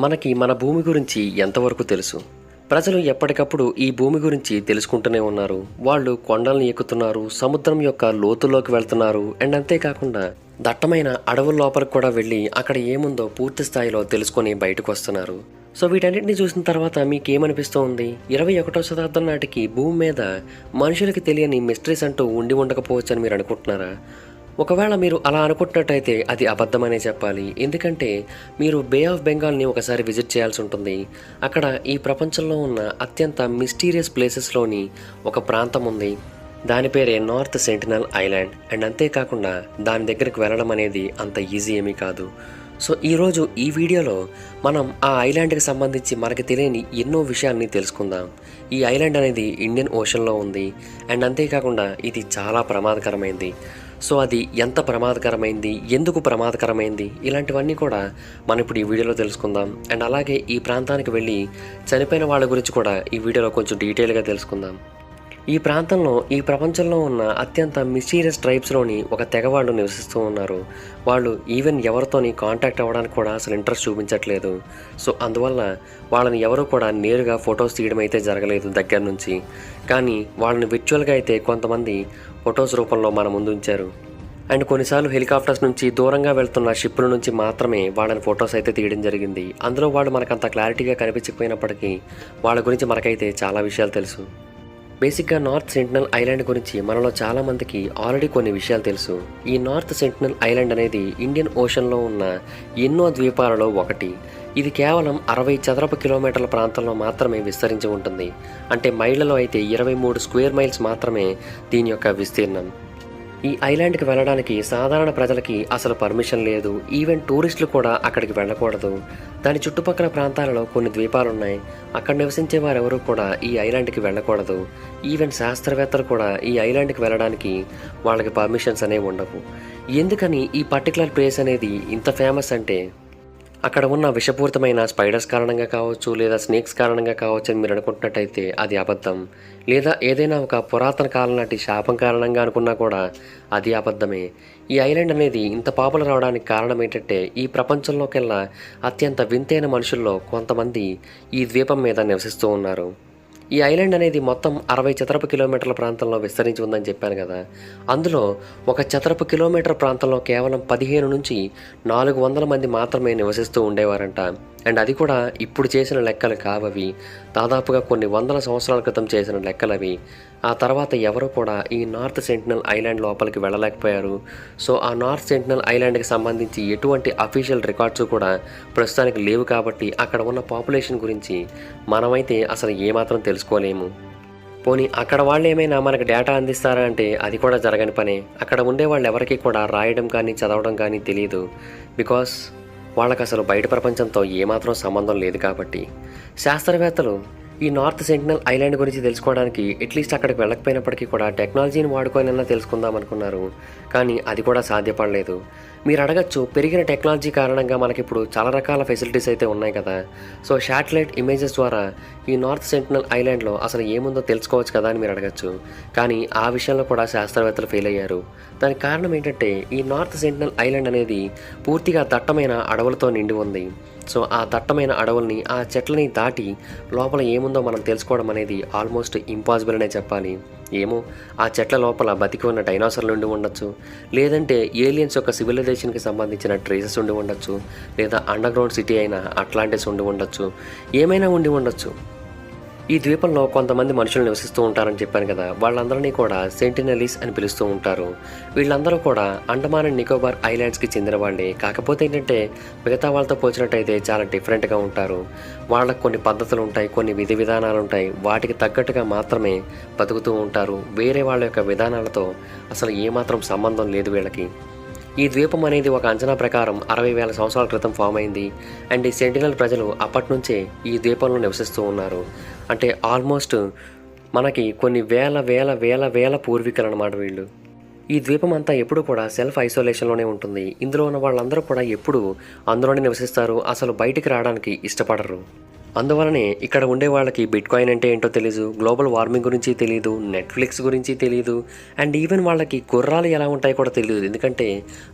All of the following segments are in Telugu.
మనకి మన భూమి గురించి ఎంతవరకు తెలుసు? ప్రజలు ఎప్పటికప్పుడు ఈ భూమి గురించి తెలుసుకుంటూనే ఉన్నారు. వాళ్ళు కొండల్ని ఎక్కుతున్నారు, సముద్రం యొక్క లోతుల్లోకి వెళ్తున్నారు, అండ్ అంతేకాకుండా దట్టమైన అడవుల లోపలికి కూడా వెళ్ళి అక్కడ ఏముందో పూర్తి స్థాయిలో తెలుసుకొని బయటకు వస్తున్నారు. సో వీటన్నిటిని చూసిన తర్వాత మీకేమనిపిస్తోంది? 21వ శతాబ్దం నాటికి భూమి మీద మనుషులకి తెలియని మిస్టరీస్ అంటూ ఉండి ఉండకపోవచ్చు అని మీరు అనుకుంటున్నారా? ఒకవేళ మీరు అలా అనుకుంటున్నట్టయితే అది అబద్ధమనే చెప్పాలి. ఎందుకంటే మీరు బే ఆఫ్ బెంగాల్ని ఒకసారి విజిట్ చేయాల్సి ఉంటుంది. అక్కడ ఈ ప్రపంచంలో ఉన్న అత్యంత మిస్టీరియస్ ప్లేసెస్లోని ఒక ప్రాంతం ఉంది. దాని పేరే నార్త్ సెంటినల్ ఐలాండ్. అండ్ అంతేకాకుండా దాని దగ్గరికి వెళ్ళడం అనేది అంత ఈజీ ఏమీ కాదు. సో ఈరోజు ఈ వీడియోలో మనం ఆ ఐలాండ్కి సంబంధించి మనకి తెలియని ఎన్నో విషయాల్ని తెలుసుకుందాం. ఈ ఐలాండ్ అనేది ఇండియన్ ఓషన్లో ఉంది. అండ్ అంతేకాకుండా ఇది చాలా ప్రమాదకరమైంది. సో అది ఎంత ప్రమాదకరమైంది, ఎందుకు ప్రమాదకరమైంది, ఇలాంటివన్నీ కూడా మనం ఇప్పుడు ఈ వీడియోలో తెలుసుకుందాం. అండ్ అలాగే ఈ ప్రాంతానికి వెళ్ళి చనిపోయిన వాళ్ళ గురించి కూడా ఈ వీడియోలో కొంచెం డీటెయిల్గా తెలుసుకుందాం. ఈ ప్రాంతంలో ఈ ప్రపంచంలో ఉన్న అత్యంత మిస్టీరియస్ ట్రైబ్స్లోని ఒక తెగ వాళ్ళు నివసిస్తూ ఉన్నారు. వాళ్ళు ఈవెన్ ఎవరితోని కాంటాక్ట్ అవ్వడానికి కూడా అసలు ఇంట్రెస్ట్ చూపించట్లేదు. సో అందువల్ల వాళ్ళని ఎవరు కూడా నేరుగా ఫొటోస్ తీయడం అయితే జరగలేదు దగ్గర నుంచి. కానీ వాళ్ళని విర్చువల్గా అయితే కొంతమంది ఫొటోస్ రూపంలో మన ముందు ఉంచారు. అండ్ కొన్నిసార్లు హెలికాప్టర్స్ నుంచి దూరంగా వెళ్తున్న షిప్పుల నుంచి మాత్రమే వాళ్ళని ఫొటోస్ అయితే తీయడం జరిగింది. అందులో వాళ్ళు మనకంత క్లారిటీగా కనిపించకపోయినప్పటికీ వాళ్ళ గురించి మనకైతే చాలా విషయాలు తెలుసు. బేసిక్గా నార్త్ సెంటినల్ ఐలాండ్ గురించి మనలో చాలామందికి ఆల్రెడీ కొన్ని విషయాలు తెలుసు. ఈ నార్త్ సెంటినల్ ఐలాండ్ అనేది ఇండియన్ ఓషన్లో ఉన్న ఎన్నో ద్వీపాలలో ఒకటి. ఇది కేవలం 60 చదరపు కిలోమీటర్ల ప్రాంతంలో మాత్రమే విస్తరించి ఉంటుంది. అంటే మైళ్లలో అయితే 23 స్క్వేర్ మైల్స్ మాత్రమే దీని యొక్క విస్తీర్ణం. ఈ ఐలాండ్కి వెళ్ళడానికి సాధారణ ప్రజలకి అసలు పర్మిషన్ లేదు. ఈవెన్ టూరిస్టులు కూడా అక్కడికి వెళ్ళకూడదు. దాని చుట్టుపక్కల ప్రాంతాలలో కొన్ని ద్వీపాలు ఉన్నాయి. అక్కడ నివసించే వారెవరూ కూడా ఈ ఐలాండ్కి వెళ్ళకూడదు. ఈవెన్ శాస్త్రవేత్తలు కూడా ఈ ఐలాండ్కి వెళ్ళడానికి వాళ్ళకి పర్మిషన్స్ అనేవి ఉండవు. ఎందుకని ఈ పర్టికులర్ ప్లేస్ అనేది ఇంత ఫేమస్ అంటే అక్కడ ఉన్న విషపూరితమైన స్పైడర్స్ కారణంగా కావచ్చు, లేదా స్నేక్స్ కారణంగా కావచ్చు అని మీరు అనుకుంటున్నట్టయితే అది అబద్ధం. లేదా ఏదైనా ఒక పురాతన కాలం నాటి శాపం కారణంగా అనుకున్నా కూడా అది అబద్ధమే. ఈ ఐలాండ్ అనేది ఇంత పాపులర్ అవడానికి కారణం ఏంటంటే ఈ ప్రపంచంలోకెల్లా అత్యంత వింతైన మనుషుల్లో కొంతమంది ఈ ద్వీపం మీద నివసిస్తూ ఉన్నారు. ఈ ఐలాండ్ అనేది మొత్తం 60 చదరపు కిలోమీటర్ల ప్రాంతంలో విస్తరించి ఉందని చెప్పాను కదా. అందులో ఒక చదరపు కిలోమీటర్ ప్రాంతంలో కేవలం 15 నుంచి 400 మంది మాత్రమే నివసిస్తూ ఉండేవారంట. అండ్ అది కూడా ఇప్పుడు చేసిన లెక్కలు కావవి. దాదాపుగా కొన్ని వందల సంవత్సరాల క్రితం చేసిన లెక్కలవి. ఆ తర్వాత ఎవరు కూడా ఈ నార్త్ సెంటినల్ ఐలాండ్ లోపలికి వెళ్ళలేకపోయారు. సో ఆ నార్త్ సెంటినల్ ఐలాండ్కి సంబంధించి ఎటువంటి అఫీషియల్ రికార్డ్స్ కూడా ప్రస్తుతానికి లేవు. కాబట్టి అక్కడ ఉన్న పాపులేషన్ గురించి మనమైతే అసలు ఏమాత్రం తెలుసుకోలేము. పోనీ అక్కడ వాళ్ళు ఏమైనా మనకు డేటా అందిస్తారా అంటే అది కూడా జరగని పనే. అక్కడ ఉండే వాళ్ళు ఎవరికి కూడా రాయడం కానీ చదవడం కానీ తెలియదు. బికాస్ వాళ్ళకు అసలు బయట ప్రపంచంతో ఏమాత్రం సంబంధం లేదు. కాబట్టి శాస్త్రవేత్తలు ఈ నార్త్ సెంటినల్ ఐలాండ్ గురించి తెలుసుకోవడానికి అట్లీస్ట్ అక్కడికి వెళ్ళకపోయినప్పటికీ కూడా టెక్నాలజీని వాడుకోనైనా తెలుసుకుందాం అనుకున్నారు. కానీ అది కూడా సాధ్యపడలేదు. మీరు అడగచ్చు, పెరిగిన టెక్నాలజీ కారణంగా మనకిప్పుడు చాలా రకాల ఫెసిలిటీస్ అయితే ఉన్నాయి కదా. సో శాటిలైట్ ఇమేజెస్ ద్వారా ఈ నార్త్ సెంటినల్ ఐలాండ్లో అసలు ఏముందో తెలుసుకోవచ్చు కదా అని మీరు అడగచ్చు. కానీ ఆ విషయంలో కూడా శాస్త్రవేత్తలు ఫెయిల్ అయ్యారు. దానికి కారణం ఏంటంటే ఈ నార్త్ సెంటినల్ ఐలాండ్ అనేది పూర్తిగా దట్టమైన అడవులతో నిండి ఉంది. సో ఆ దట్టమైన అడవుల్ని, ఆ చెట్లని దాటి లోపల ఏముందో మనం తెలుసుకోవడం అనేది ఆల్మోస్ట్ ఇంపాసిబుల్ అనే చెప్పాలి. ఏమో ఆ చెట్ల లోపల బతికి ఉన్న డైనోసార్లు ఉండి ఉండొచ్చు, లేదంటే ఏలియన్స్ యొక్క సివిలైజేషన్కి సంబంధించిన ట్రేసెస్ ఉండి ఉండొచ్చు, లేదా అండర్ గ్రౌండ్ సిటీ అయిన అట్లాంటిస్ ఉండి ఉండొచ్చు, ఏమైనా ఉండి ఉండొచ్చు. ఈ ద్వీపంలో కొంతమంది మనుషులు నివసిస్తూ ఉంటారని చెప్పాను కదా. వాళ్ళందరినీ కూడా సెంటినలీస్ అని పిలుస్తూ ఉంటారు. వీళ్ళందరూ కూడా అండమాన్ అండ్ నికోబార్ ఐలాండ్స్కి చెందిన వాళ్ళే. కాకపోతే ఏంటంటే మిగతా వాళ్ళతో పోల్చినట్టయితే చాలా డిఫరెంట్గా ఉంటారు. వాళ్ళకు కొన్ని పద్ధతులు ఉంటాయి, కొన్ని విధి విధానాలు ఉంటాయి. వాటికి తగ్గట్టుగా మాత్రమే బతుకుతూ ఉంటారు. వేరే వాళ్ళ యొక్క విధానాలతో అసలు ఏమాత్రం సంబంధం లేదు వీళ్ళకి. ఈ ద్వీపం అనేది ఒక అంచనా ప్రకారం 60,000 సంవత్సరాల క్రితం ఫామ్ అయింది. అండ్ ఈ సెంటినల్ ప్రజలు అప్పటి నుంచే ఈ ద్వీపంలో నివసిస్తూ ఉన్నారు. అంటే ఆల్మోస్ట్ మనకి కొన్ని వేల వేల వేల వేల పూర్వీకులు అన్నమాట వీళ్ళు. ఈ ద్వీపం అంతా ఎప్పుడు కూడా సెల్ఫ్ ఐసోలేషన్లోనే ఉంటుంది. ఇందులో ఉన్న వాళ్ళందరూ కూడా ఎప్పుడు అందులోనే నివసిస్తారు. అసలు బయటికి రావడానికి ఇష్టపడరు. అందువలనే ఇక్కడ ఉండే వాళ్ళకి బిట్కాయిన్ అంటే ఏంటో తెలీదు, గ్లోబల్ వార్మింగ్ గురించి తెలీదు, నెట్ఫ్లిక్స్ గురించి తెలీదు, అండ్ ఈవెన్ వాళ్ళకి గుర్రాలు ఎలా ఉంటాయో కూడా తెలియదు. ఎందుకంటే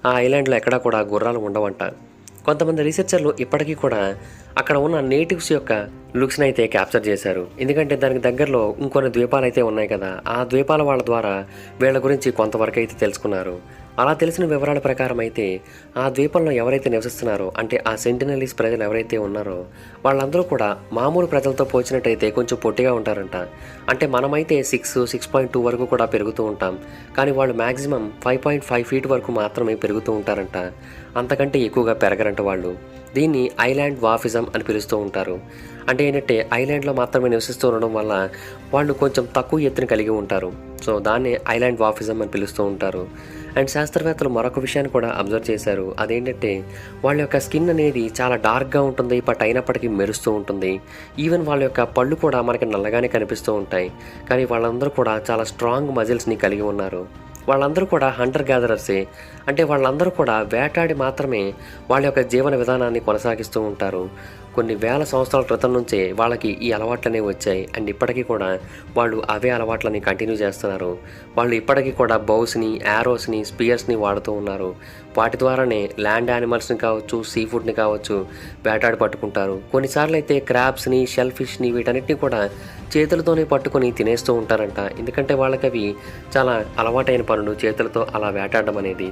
ఆ ఐలాండ్లో ఎక్కడా కూడా గుర్రాలు ఉండవంట. కొంతమంది రీసెర్చర్లు ఇప్పటికీ కూడా అక్కడ ఉన్న నేటివ్స్ యొక్క లుక్స్ని అయితే క్యాప్చర్ చేశారు. ఎందుకంటే దానికి దగ్గరలో ఇంకొన్ని ద్వీపాలు అయితే ఉన్నాయి కదా, ఆ ద్వీపాల వాళ్ళ ద్వారా వీళ్ళ గురించి కొంతవరకు అయితే తెలుసుకున్నారు. అలా తెలిసిన వివరాల ప్రకారం అయితే ఆ ద్వీపంలో ఎవరైతే నివసిస్తున్నారో, అంటే ఆ సెంటినలీస్ ప్రజలు ఎవరైతే ఉన్నారో వాళ్ళందరూ కూడా మామూలు ప్రజలతో పోల్చినట్టయితే కొంచెం పొట్టిగా ఉంటారంట. అంటే మనమైతే 6.2 వరకు కూడా పెరుగుతూ ఉంటాం, కానీ వాళ్ళు మ్యాక్సిమం 5.5 ఫీట్ వరకు మాత్రమే పెరుగుతూ ఉంటారంట. అంతకంటే ఎక్కువగా పెరగరంట వాళ్ళు. దీన్ని ఐలాండ్ వాఫిజం అని పిలుస్తూ ఉంటారు. అంటే ఏంటంటే ఐలాండ్లో మాత్రమే నివసిస్తూ ఉండడం వల్ల వాళ్ళు కొంచెం తక్కువ ఎత్తుని కలిగి ఉంటారు. సో దాన్ని ఐలాండ్ వాఫిజం అని పిలుస్తూ ఉంటారు. అండ్ శాస్త్రవేత్తలు మరొక విషయాన్ని కూడా అబ్జర్వ్ చేశారు. అదేంటంటే వాళ్ళ యొక్క స్కిన్ అనేది చాలా డార్క్గా ఉంటుంది, బట్ అయినప్పటికీ మెరుస్తూ ఉంటుంది. ఈవెన్ వాళ్ళ యొక్క పళ్ళు కూడా మనకి నల్లగానే కనిపిస్తూ ఉంటాయి, కానీ వాళ్ళందరూ కూడా చాలా స్ట్రాంగ్ మజిల్స్ని కలిగి ఉన్నారు. వాళ్ళందరూ కూడా హంటర్ గ్యాదరర్సే. అంటే వాళ్ళందరూ కూడా వేటాడి మాత్రమే వాళ్ళ యొక్క జీవన విధానాన్ని కొనసాగిస్తూ ఉంటారు. కొన్ని వేల సంవత్సరాల క్రితం నుంచే వాళ్ళకి ఈ అలవాట్లనే వచ్చాయి. అండ్ ఇప్పటికీ కూడా వాళ్ళు అవే అలవాట్లని కంటిన్యూ చేస్తున్నారు. వాళ్ళు ఇప్పటికీ కూడా బౌస్ని, యారోస్ని, స్పియర్స్ని వాడుతూ ఉన్నారు. వాటి ద్వారానే ల్యాండ్ యానిమల్స్ని కావచ్చు, సీ ఫుడ్ని కావచ్చు వేటాడి పట్టుకుంటారు. కొన్నిసార్లు అయితే క్రాబ్స్ని, షెల్ ఫిష్ని వీటన్నిటిని కూడా చేతులతోనే పట్టుకొని తినేస్తూ ఉంటారంట. ఎందుకంటే వాళ్ళకి అవి చాలా అలవాటైన పనులు, చేతులతో అలా వేటాడడం అనేది.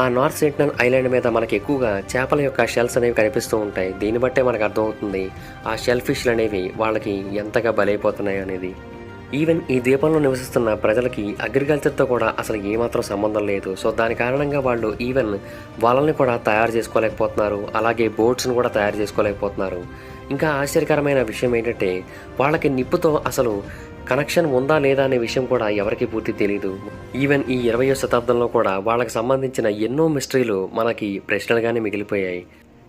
ఆ నార్త్ సెంటినల్ ఐలాండ్ మీద మనకి ఎక్కువగా చేపల యొక్క షెల్స్ అనేవి కనిపిస్తూ ఉంటాయి. దీన్ని బట్టే మనకు అర్థమవుతుంది ఆ షెల్ ఫిష్లు అనేవి వాళ్ళకి ఎంతగా బలైపోతున్నాయి అనేది. ఈవెన్ ఈ ద్వీపంలో నివసిస్తున్న ప్రజలకి అగ్రికల్చర్తో కూడా అసలు ఏమాత్రం సంబంధం లేదు. సో దాని కారణంగా వాళ్ళు ఈవెన్ వాళ్ళని కూడా తయారు చేసుకోలేకపోతున్నారు, అలాగే బోట్స్ని కూడా తయారు చేసుకోలేకపోతున్నారు. ఇంకా ఆశ్చర్యకరమైన విషయం ఏంటంటే వాళ్ళకి నిప్పుతో అసలు కనెక్షన్ ఉందా లేదా అనే విషయం కూడా ఎవరికి పూర్తి తెలియదు. ఈవెన్ ఈ 20వ శతాబ్దంలో కూడా వాళ్ళకి సంబంధించిన ఎన్నో మిస్టరీలు మనకి ప్రశ్నలుగానే మిగిలిపోయాయి.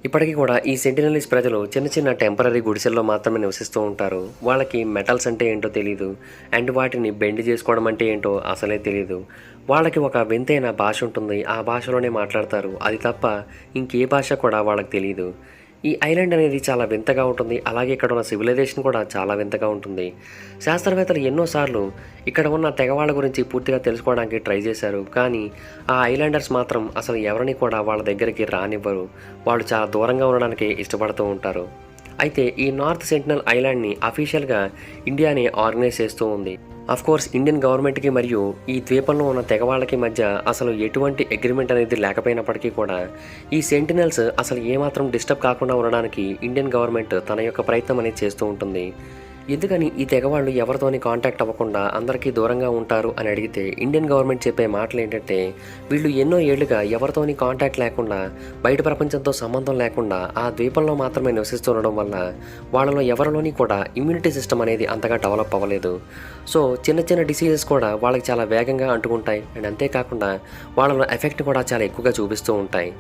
ఇప్పటికీ కూడా ఈ సెంటినలీస్ ప్రజలు చిన్న చిన్న టెంపరీ గుడిసెల్లో మాత్రమే నివసిస్తూ ఉంటారు. వాళ్ళకి మెటల్స్ అంటే ఏంటో తెలీదు, అండ్ వాటిని బెండ్ చేసుకోవడం అంటే ఏంటో అసలే తెలీదు. వాళ్ళకి ఒక వింతైన భాష ఉంటుంది, ఆ భాషలోనే మాట్లాడతారు. అది తప్ప ఇంకే భాష కూడా వాళ్ళకి తెలియదు. ఈ ఐలాండ్ అనేది చాలా వింతగా ఉంటుంది, అలాగే ఇక్కడ ఉన్న సివిలైజేషన్ కూడా చాలా వింతగా ఉంటుంది. శాస్త్రవేత్తలు ఎన్నోసార్లు ఇక్కడ ఉన్న తెగవాళ్ళ గురించి పూర్తిగా తెలుసుకోవడానికి ట్రై చేశారు, కానీ ఆ ఐలాండర్స్ మాత్రం అసలు ఎవరిని కూడా వాళ్ళ దగ్గరికి రానివ్వరు. వాళ్ళు చాలా దూరంగా ఉండడానికి ఇష్టపడుతూ ఉంటారు. అయితే ఈ నార్త్ సెంటినల్ ఐలాండ్ని అఫీషియల్గా ఇండియానే ఆర్గనైజ్ చేస్తూ ఉంది. కోర్స్ ఇండియన్ గవర్నమెంట్కి మరియు ఈ ద్వీపంలో ఉన్న తెగవాళ్ళకి మధ్య అసలు ఎటువంటి అగ్రిమెంట్ అనేది లేకపోయినప్పటికీ కూడా ఈ సెంటినల్స్ అసలు ఏమాత్రం డిస్టర్బ్ కాకుండా ఉండడానికి ఇండియన్ గవర్నమెంట్ తన యొక్క ప్రయత్నం అనేది చేస్తూ ఉంటుంది. ఎందుకని ఈ తెగవాళ్ళు ఎవరితోని కాంటాక్ట్ అవ్వకుండా అందరికీ దూరంగా ఉంటారు అని అడిగితే ఇండియన్ గవర్నమెంట్ చెప్పే మాటలు ఏంటంటే వీళ్ళు ఎన్నో ఏళ్లుగా ఎవరితోని కాంటాక్ట్ లేకుండా, బయట ప్రపంచంతో సంబంధం లేకుండా ఆ ద్వీపంలో మాత్రమే నివసిస్తుండడం వల్ల వాళ్ళలో ఎవరిలోని కూడా ఇమ్యూనిటీ సిస్టమ్ అనేది అంతగా డెవలప్ అవ్వలేదు. సో చిన్న చిన్న డిసీజెస్ కూడా వాళ్ళకి చాలా వేగంగా అంటుకుంటాయి. అండ్ అంతేకాకుండా వాళ్ళలో ఎఫెక్ట్ కూడా చాలా ఎక్కువగా చూపిస్తూ ఉంటాయి.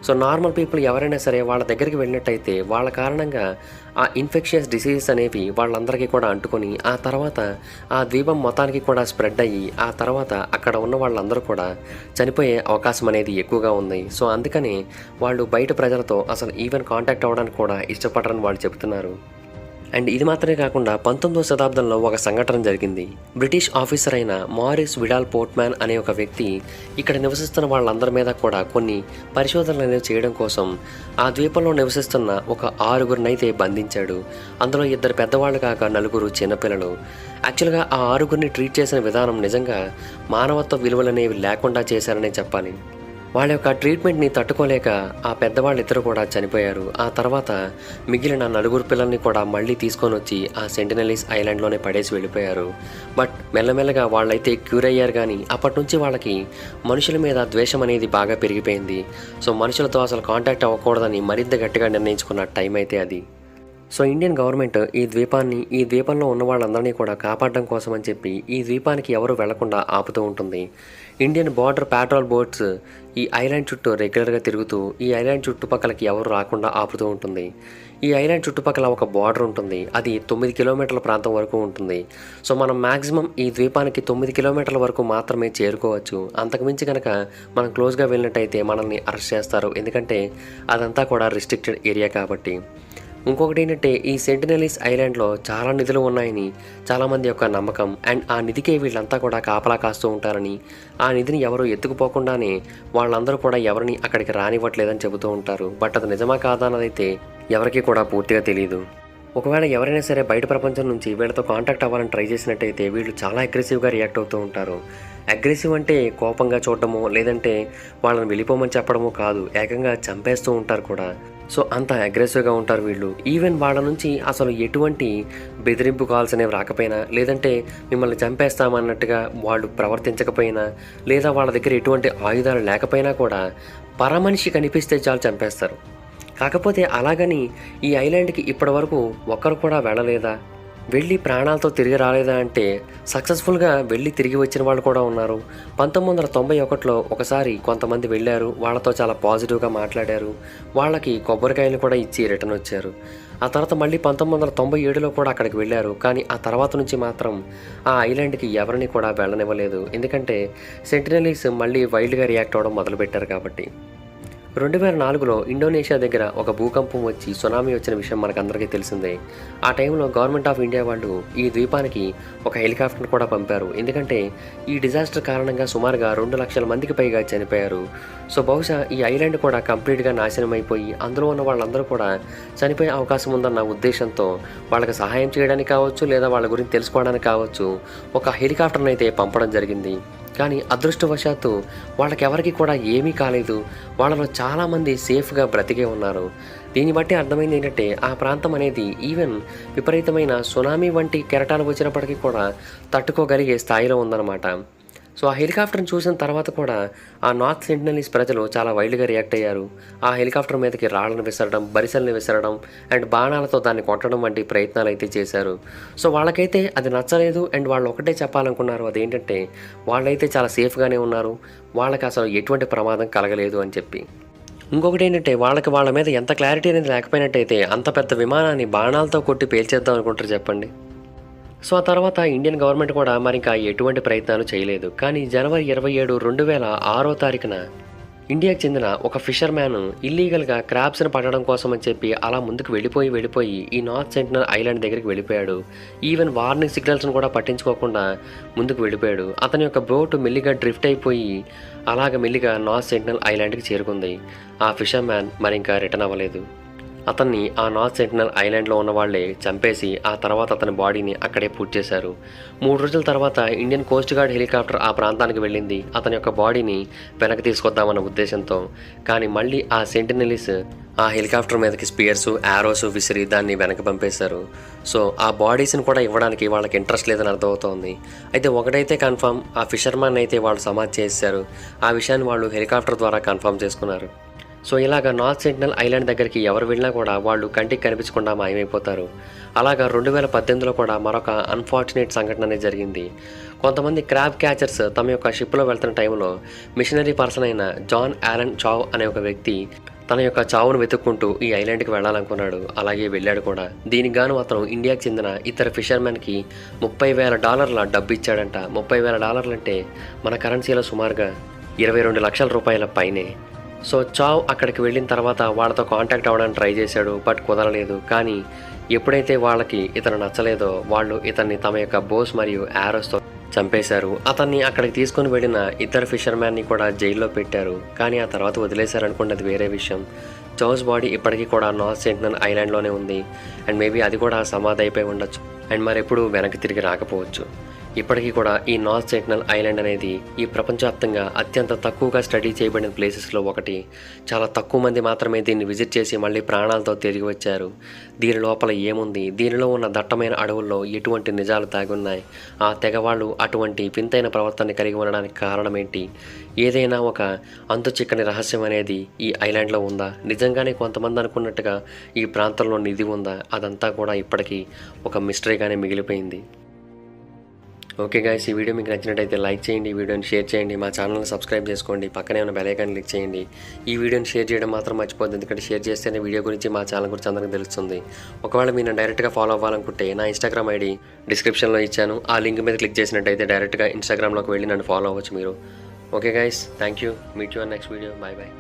సో నార్మల్ పీపుల్ ఎవరైనా సరే వాళ్ళ దగ్గరికి వెళ్ళినట్టయితే వాళ్ళ కారణంగా ఆ ఇన్ఫెక్షియస్ డిసీజెస్ అనేవి వాళ్ళందరికీ కూడా అంటుకొని ఆ తర్వాత ఆ ద్వీపం మొత్తానికి కూడా స్ప్రెడ్ అయ్యి ఆ తర్వాత అక్కడ ఉన్న వాళ్ళందరూ కూడా చనిపోయే అవకాశం అనేది ఎక్కువగా ఉంది. సో అందుకని వాళ్ళు బయట ప్రజలతో అసలు ఈవెన్ కాంటాక్ట్ అవ్వడానికి కూడా ఇష్టపడరని వాళ్ళు చెబుతున్నారు. అండ్ ఇది మాత్రమే కాకుండా 19వ శతాబ్దంలో ఒక సంఘటన జరిగింది. బ్రిటిష్ ఆఫీసర్ అయిన మారిస్ విడాల్ పోర్ట్మ్యాన్ అనే ఒక వ్యక్తి ఇక్కడ నివసిస్తున్న వాళ్ళందరి మీద కూడా కొన్ని పరిశోధనలు అనేవి చేయడం కోసం ఆ ద్వీపంలో నివసిస్తున్న ఒక 6గురినైతే బంధించాడు. అందులో 2 పెద్దవాళ్ళు కాక 4 చిన్నపిల్లలు. యాక్చువల్గా ఆ 6గురిని ట్రీట్ చేసిన విధానం నిజంగా మానవత్వ విలువలనేవి లేకుండా చేశారనే చెప్పాలి. వాళ్ళ యొక్క ట్రీట్మెంట్ని తట్టుకోలేక ఆ పెద్దవాళ్ళిద్దరూ కూడా చనిపోయారు. ఆ తర్వాత మిగిలిన 4 పిల్లల్ని కూడా మళ్ళీ తీసుకొని వచ్చి ఆ సెంటినలీస్ ఐలాండ్లోనే పడేసి వెళ్ళిపోయారు. బట్ మెల్లమెల్లగా వాళ్ళైతే క్యూర్ అయ్యారు, కానీ అప్పటి నుంచి వాళ్ళకి మనుషుల మీద ద్వేషం అనేది బాగా పెరిగిపోయింది. సో మనుషులతో అసలు కాంటాక్ట్ అవ్వకూడదని మరింత గట్టిగా నిర్ణయించుకున్న టైం అయితే అది. సో ఇండియన్ గవర్నమెంట్ ఈ ద్వీపంలో ఉన్న వాళ్ళందరినీ కూడా కాపాడడం కోసం అని చెప్పి ఈ ద్వీపానికి ఎవరు వెళ్లకుండా ఆపుతూ ఉంటుంది. ఇండియన్ బార్డర్ పాట్రోల్ బోట్స్ ఈ ఐలాండ్ చుట్టూ రెగ్యులర్గా తిరుగుతూ ఈ ఐలాండ్ చుట్టుపక్కలకి ఎవరు రాకుండా ఆపుతూ ఉంటుంది. ఈ ఐలాండ్ చుట్టుపక్కల ఒక బార్డర్ ఉంటుంది, అది 9 కిలోమీటర్ల ప్రాంతం వరకు ఉంటుంది. సో మనం మ్యాక్సిమం ఈ ద్వీపానికి 9 కిలోమీటర్ల వరకు మాత్రమే చేరుకోవచ్చు. అంతకుమించి కనుక మనం క్లోజ్గా వెళ్ళినట్టయితే మనల్ని అరెస్ట్ చేస్తారు, ఎందుకంటే అదంతా కూడా రిస్ట్రిక్టెడ్ ఏరియా కాబట్టి. ఇంకొకటి ఏంటంటే ఈ సెంటినెలీస్ ఐలాండ్లో చాలా నిధులు ఉన్నాయని చాలామంది యొక్క నమ్మకం. అండ్ ఆ నిధికే వీళ్ళంతా కూడా కాపలా కాస్తూ ఉంటారని, ఆ నిధిని ఎవరు ఎత్తుకుపోకుండానే వాళ్ళందరూ కూడా ఎవరిని అక్కడికి రానివ్వట్లేదని చెబుతూ ఉంటారు. బట్ అది నిజమా కాదా అన్నదైతే ఎవరికీ కూడా పూర్తిగా తెలియదు. ఒకవేళ ఎవరైనా సరే బయట ప్రపంచం నుంచి వీళ్ళతో కాంటాక్ట్ అవ్వాలని ట్రై చేసినట్టయితే వీళ్ళు చాలా అగ్రెసివ్గా రియాక్ట్ అవుతూ ఉంటారు. అగ్రెసివ్ అంటే కోపంగా చూడటమో లేదంటే వాళ్ళని వెళ్ళిపోమని చెప్పడమో కాదు, ఏకంగా చంపేస్తూ ఉంటారు కూడా. సో అంత అగ్రెసివ్గా ఉంటారు వీళ్ళు. ఈవెన్ వాళ్ళ నుంచి అసలు ఎటువంటి బెదిరింపు కాల్స్ అనేవి రాకపోయినా, లేదంటే మిమ్మల్ని చంపేస్తామన్నట్టుగా వాళ్ళు ప్రవర్తించకపోయినా, లేదా వాళ్ళ దగ్గర ఎటువంటి ఆయుధాలు లేకపోయినా కూడా పరమనిషి కనిపిస్తే చాలు చంపేస్తారు. కాకపోతే అలాగని ఈ ఐలాండ్కి ఇప్పటి వరకు ఒక్కరు కూడా వెళ్ళలేదా, వెళ్ళి ప్రాణాలతో తిరిగి రాలేదా అంటే సక్సెస్ఫుల్గా వెళ్ళి తిరిగి వచ్చిన వాళ్ళు కూడా ఉన్నారు. 1991లో ఒకసారి కొంతమంది వెళ్ళారు, వాళ్ళతో చాలా పాజిటివ్గా మాట్లాడారు, వాళ్ళకి కొబ్బరికాయలు కూడా ఇచ్చి రిటర్న్ వచ్చారు. ఆ తర్వాత మళ్ళీ 1997లో కూడా అక్కడికి వెళ్ళారు. కానీ ఆ తర్వాత నుంచి మాత్రం ఆ ఐలాండ్కి ఎవరిని కూడా వెళ్ళనివ్వలేదు. ఎందుకంటే సెంటినెలీస్ మళ్ళీ వైల్డ్గా రియాక్ట్ అవ్వడం మొదలుపెట్టారు కాబట్టి. 2004లో ఇండోనేషియా దగ్గర ఒక భూకంపం వచ్చి సునామీ వచ్చిన విషయం మనకందరికీ తెలిసిందే. ఆ టైంలో గవర్నమెంట్ ఆఫ్ ఇండియా వాళ్ళు ఈ ద్వీపానికి ఒక హెలికాప్టర్ కూడా పంపారు. ఎందుకంటే ఈ డిజాస్టర్ కారణంగా సుమారుగా 2 లక్షల మందికి పైగా చనిపోయారు. సో బహుశా ఈ ఐలాండ్ కూడా కంప్లీట్గా నాశనం అయిపోయి అందులో ఉన్న వాళ్ళందరూ కూడా చనిపోయే అవకాశం ఉందన్న ఉద్దేశంతో వాళ్ళకి సహాయం చేయడానికి కావచ్చు, లేదా వాళ్ళ గురించి తెలుసుకోవడానికి కావచ్చు, ఒక హెలికాప్టర్ని అయితే పంపడం జరిగింది. కానీ అదృష్టవశాత్తు వాళ్ళకెవరికి కూడా ఏమీ కాలేదు. వాళ్ళలో చాలామంది సేఫ్గా బ్రతికే ఉన్నారు. దీన్ని బట్టి అర్థమైంది ఏంటంటే ఆ ప్రాంతం అనేది ఈవెన్ విపరీతమైన సునామీ వంటి కెరటాలు వచ్చినప్పటికీ కూడా తట్టుకోగలిగే స్థాయిలో ఉందన్నమాట. సో ఆ హెలికాప్టర్ని చూసిన తర్వాత కూడా ఆ నార్త్ సెంటినెలీస్ ప్రజలు చాలా వైల్డ్గా రియాక్ట్ అయ్యారు. ఆ హెలికాప్టర్ మీదకి రాళ్లను విసరడం, బరిసెల్ని విసరడం అండ్ బాణాలతో దాన్ని కొట్టడం వంటి ప్రయత్నాలు అయితే చేశారు. సో వాళ్ళకైతే అది నచ్చలేదు. అండ్ వాళ్ళు ఒకటే చెప్పాలనుకున్నారు, అదేంటంటే వాళ్ళైతే చాలా సేఫ్గానే ఉన్నారు, వాళ్ళకి అసలు ఎటువంటి ప్రమాదం కలగలేదు అని చెప్పి. ఇంకొకటి ఏంటంటే వాళ్ళ మీద ఎంత క్లారిటీ అనేది లేకపోయినట్టయితే అంత పెద్ద విమానాన్ని బాణాలతో కొట్టి పేల్చేద్దాం అనుకుంటారు చెప్పండి. సో ఆ తర్వాత ఇండియన్ గవర్నమెంట్ కూడా మరి ఇంకా ఎటువంటి ప్రయత్నాలు చేయలేదు. కానీ జనవరి 27, 2006 ఇండియాకి చెందిన ఒక ఫిషర్ మ్యాన్ ఇల్లీగల్గా క్రాబ్స్ని పట్టడం కోసం అని చెప్పి అలా ముందుకు వెళ్ళిపోయి ఈ నార్త్ సెంటినల్ ఐలాండ్ దగ్గరికి వెళ్ళిపోయాడు. ఈవెన్ వార్నింగ్ సిగ్నల్స్ను కూడా పట్టించుకోకుండా ముందుకు వెళ్ళిపోయాడు. అతని యొక్క బోట్ మెల్లిగా డ్రిఫ్ట్ అయిపోయి అలాగ మెల్లిగా నార్త్ సెంటినల్ ఐలాండ్కి చేరుకుంది. ఆ ఫిషర్ మ్యాన్ మరి ఇంకా రిటర్న్ అవ్వలేదు. అతన్ని ఆ నార్త్ సెంటినల్ ఐలాండ్లో ఉన్న వాళ్ళే చంపేసి ఆ తర్వాత అతని బాడీని అక్కడే పూర్తి చేశారు. 3 రోజుల తర్వాత ఇండియన్ కోస్ట్ గార్డ్ హెలికాప్టర్ ఆ ప్రాంతానికి వెళ్ళింది అతని యొక్క బాడీని వెనక్కి తీసుకొద్దామన్న ఉద్దేశంతో. కానీ మళ్ళీ ఆ సెంటినెలీస్ ఆ హెలికాప్టర్ మీదకి స్పియర్స్, యారోస్ విసిరి దాన్ని వెనక్కి పంపేశారు. సో ఆ బాడీస్ని కూడా ఇవ్వడానికి వాళ్ళకి ఇంట్రెస్ట్ లేదని అర్థమవుతోంది. అయితే ఒకటైతే కన్ఫర్మ్, ఆ ఫిషర్మ్యాన్ అయితే వాళ్ళు సమాధి చేశారు. ఆ విషయాన్ని వాళ్ళు హెలికాప్టర్ ద్వారా కన్ఫర్మ్ చేసుకున్నారు. సో ఇలాగ నార్త్ సెంటినల్ ఐలాండ్ దగ్గరికి ఎవరు వెళ్ళినా కూడా వాళ్ళు కంటికి కనిపించకుండా మాయమైపోతారు. అలాగా 2018లో కూడా మరొక అన్ఫార్చునేట్ సంఘటన అనేది జరిగింది. కొంతమంది క్రాబ్ క్యాచర్స్ తమ యొక్క షిప్లో వెళ్తున్న టైంలో మిషనరీ పర్సన్ అయిన జాన్ ఆలన్ చావ్ అనే ఒక వ్యక్తి తన యొక్క చావును వెతుక్కుంటూ ఈ ఐలాండ్కి వెళ్ళాలనుకున్నాడు. అలాగే వెళ్ళాడు కూడా. దీనికి గాను అతను ఇండియాకి చెందిన ఇతర ఫిషర్మెన్కి $30,000 డబ్బు ఇచ్చాడంట. $30,000 అంటే మన కరెన్సీలో సుమారుగా 22 లక్షల రూపాయల పైనే. సో చావ్ అక్కడికి వెళ్ళిన తర్వాత వాళ్ళతో కాంటాక్ట్ అవ్వడానికి ట్రై చేశాడు, బట్ కుదరలేదు. కానీ ఎప్పుడైతే వాళ్ళకి ఇతను నచ్చలేదో వాళ్ళు ఇతన్ని తమ యొక్క బోస్ మరియు యారోస్తో చంపేశారు. అతన్ని అక్కడికి తీసుకొని వెళ్ళిన ఇద్దరు ఫిషర్మ్యాన్ని కూడా జైల్లో పెట్టారు. కానీ ఆ తర్వాత వదిలేశారనుకోండి, అది వేరే విషయం. చావ్స్ బాడీ ఇప్పటికీ కూడా నార్త్ సెంటినల్ ఐలాండ్లోనే ఉంది. అండ్ మేబీ అది కూడా సమాధి అయిపోయి ఉండొచ్చు. అండ్ మరెప్పుడు వెనక్కి తిరిగి రాకపోవచ్చు. ఇప్పటికీ కూడా ఈ నార్త్ సెంటినల్ ఐలాండ్ అనేది ఈ ప్రపంచవ్యాప్తంగా అత్యంత తక్కువగా స్టడీ చేయబడిన ప్లేసెస్లో ఒకటి. చాలా తక్కువ మంది మాత్రమే దీన్ని విజిట్ చేసి మళ్ళీ ప్రాణాలతో తిరిగి వచ్చారు. దీని లోపల ఏముంది, దీనిలో ఉన్న దట్టమైన అడవుల్లో ఎటువంటి నిజాలు దాగున్నాయి, ఆ తెగవాళ్ళు అటువంటి వింతైన ప్రవర్తన కలిగి ఉండడానికి కారణం ఏంటి, ఏదైనా ఒక అంతు చిక్కని రహస్యం అనేది ఈ ఐలాండ్లో ఉందా, నిజంగానే కొంతమంది అనుకున్నట్టుగా ఈ ప్రాంతంలో నిధి ఉందా, అదంతా కూడా ఇప్పటికీ ఒక మిస్టరీగానే మిగిలిపోయింది. ఓకే గైస్, ఈ వీడియో మీకు నచ్చినట్టయితే లైక్ చేయండి, ఈ వీడియోని షేర్ చేయండి, మా ఛానల్ని సబ్స్క్రైబ్ చేసుకోండి, పక్కనే ఉన్న బెల్ ఐకాన్ క్లిక్ చేయండి. ఈ వీడియోని షేర్ చేయడం మాత్రం మర్చిపోద్దు, ఎందుకంటే షేర్ చేస్తేనే వీడియో గురించి మా ఛానల్ గురించి అందరికీ తెలుస్తుంది. ఒకవేళ మీరు డైరెక్ట్గా ఫాలో అవ్వాలనుకుంటే నా ఇన్స్టాగ్రామ్ ఐడి డిస్క్రిప్షన్లో ఇచ్చాను. ఆ లింక్ మీద క్లిక్ చేసినట్టయితే డైరెక్ట్గా ఇన్స్టాగ్రామ్లోకి వెళ్ళి నన్ను ఫాలో అవ్వచ్చు మీరు. Okay guys, thank you. Meet you on next video. Bye bye.